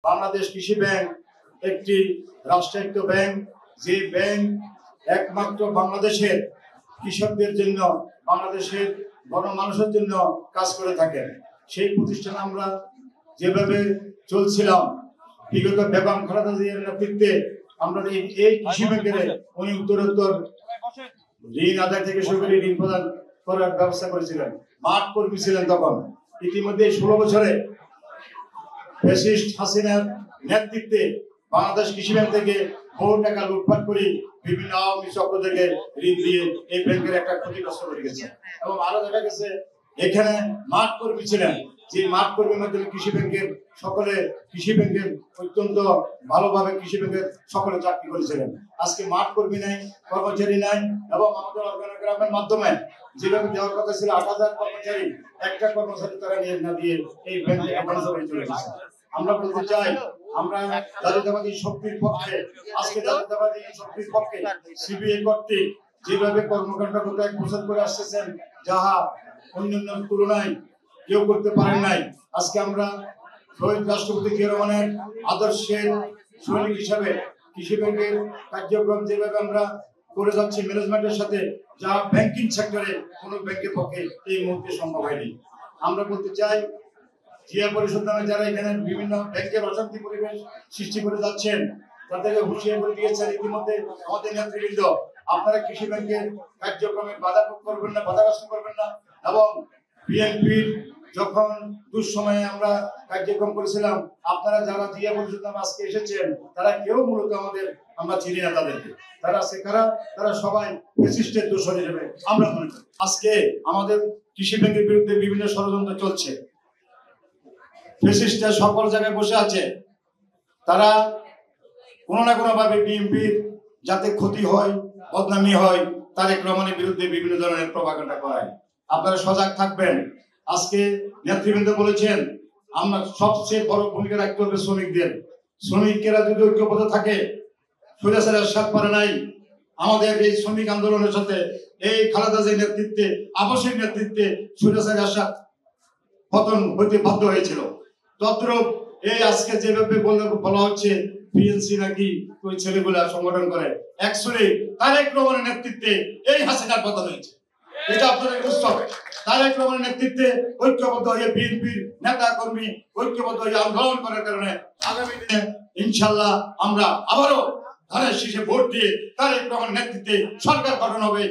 বাংলাদেশ কৃষি ব্যাংক একটি রাষ্ট্রায়ত্ত ব্যাংক, যে ব্যাংক একমাত্র বাংলাদেশের কৃষকদের জন্য, বাংলাদেশের গণমানুষের জন্য কাজ করে থাকেন। সেই প্রতিষ্ঠান আমরা যেভাবে চলছিলাম বিগত বেগম খালেদা জিয়ার নেতৃত্বে, আমরা এই কৃষি ব্যাংকের উনি উত্তরোত্তর ঋণ আদায় থেকে শুরু করে ঋণ প্রদান করার ব্যবস্থা করেছিলেন। মাঠ কর্মী ছিলেন তখন। ইতিমধ্যে 16 বছরে ফ্যাসিস্ট হাসিনার নেতৃত্বে বাংলাদেশ কৃষি ব্যাংক থেকে বহু টাকা লুটপাট করে বিভিন্ন আওয়ামী চক্র থেকে ঋণ দিয়ে এই ব্যাংকের একটা ক্ষতিগ্রস্ত করে গেছে। এবং আরো দেখা গেছে এখানে মাঠ কর্মী ছিলেন, যে মাঠ কর্মীর মাধ্যমে কৃষি ব্যাংকের অত্যন্ত ভালোভাবে কৃষি ব্যাংকের সকলে চাকরি করেছিলেন। আজকে মাঠ কর্মী নাই, কর্মচারী নাই, এবং আমাদের অর্গানোগ্রামের মাধ্যমে যেভাবে দেওয়ার কথা ছিল 8,000 কর্মচারী, একটা কর্মচারী তারা নিয়োগ না দিয়ে এই ব্যাংক থেকে বন্ধ করে চলে গেছে। আমরা বলতে চাই, আমরা জাতীয়তাবাদী শক্তির পক্ষে, আজকে জাতীয়তাবাদী শক্তির পক্ষে সিবিআই কর্তৃক যেভাবে কর্মকাণ্ড গত 1 বছর করে আসতেছেন, যাহা অন্যান্য তুলনায় কেউ করতে পারেন নাই। আজকে আমরা শহীদ রাষ্ট্রপতি জিয়া রহমানের আদর্শের সৈনিক হিসাবে কৃষি ব্যাংকের কার্যক্রম যেভাবে আমরা করে যাচ্ছি ম্যানেজমেন্টের সাথে, যা ব্যাংকিং সেক্টরে কোনো ব্যাংকের পক্ষে এই মুহূর্তে সম্ভব হয়নি। আমরা বলতে চাই, জিয়া পরিষদ নামে যারা এখানে বিভিন্ন ব্যাংকের অশান্তি পরিবেশ সৃষ্টি করে যাচ্ছেন, তাদেরকে হুঁশিয়ারি করে দিয়েছেন ইতিমধ্যে আমাদের নেতৃবৃন্দ, আপনারা কৃষি ব্যাংকের কার্যক্রমে বাধাগ্রস্ত করবেন না। এবং বিএনপির যখন দুঃসময়ে আমরা কার্যক্রম করেছিলাম, আপনারা যারা জিয়া পরিষদ নামে আজকে এসেছেন, তারা কেউ মূলত আমরা চিনি না তাদেরকে। তারা সবাই ফ্যাসিস্টের দোষর হিসেবে আমরা মনে করি। আজকে আমাদের কৃষি ব্যাংকের বিরুদ্ধে বিভিন্ন ষড়যন্ত্র চলছে। ফ্যাসিস্টরা সকল জায়গায় বসে আছে, তারা কোনো না কোনো ভাবে বিএনপির যাতে ক্ষতি হয়, বদনামি হয়, তারেক রহমানের বিরুদ্ধে বিভিন্ন ধরনের প্রপাগান্ডা করায়। আপনারা সজাগ থাকবেন। আজকে নেতৃবৃন্দ বলেছেন, আমরা সবচেয়ে বড় ভূমিকা রাখতে হবে শ্রমিকদের। শ্রমিকেরা যদি ঐক্যবদ্ধ থাকে, স্বৈরাচারের সাথ পারে নাই আমাদের এই শ্রমিক আন্দোলনের সাথে, এই খালেদা জিয়ার নেতৃত্বে, আবাসিক নেতৃত্বে স্বৈরাচারের সাথ পতন হইতে বাধ্য হয়েছিল। তদ্রূপ এই আজকে যেভাবে বলা হচ্ছে বিএনসি নাকি ওই ছেলেগুলা সংগঠন করে, অ্যাকচুয়ালি তারেক রহমানের নেতৃত্বে এই হাসিনার পতন হয়েছে। এটা আপনাদের বুঝতে হবে। তারেক রহমানের নেতৃত্বে ঐক্যবদ্ধ হয়ে বিএনপির নেতা কর্মী ঐক্যবদ্ধ হয়ে আন্দোলন করার কারণে আগামী দিনে ইনশাল্লাহ আমরা আবারও ধানের শীষে ভোট দিয়ে তারেক রহমানের নেতৃত্বে সরকার গঠন হবে।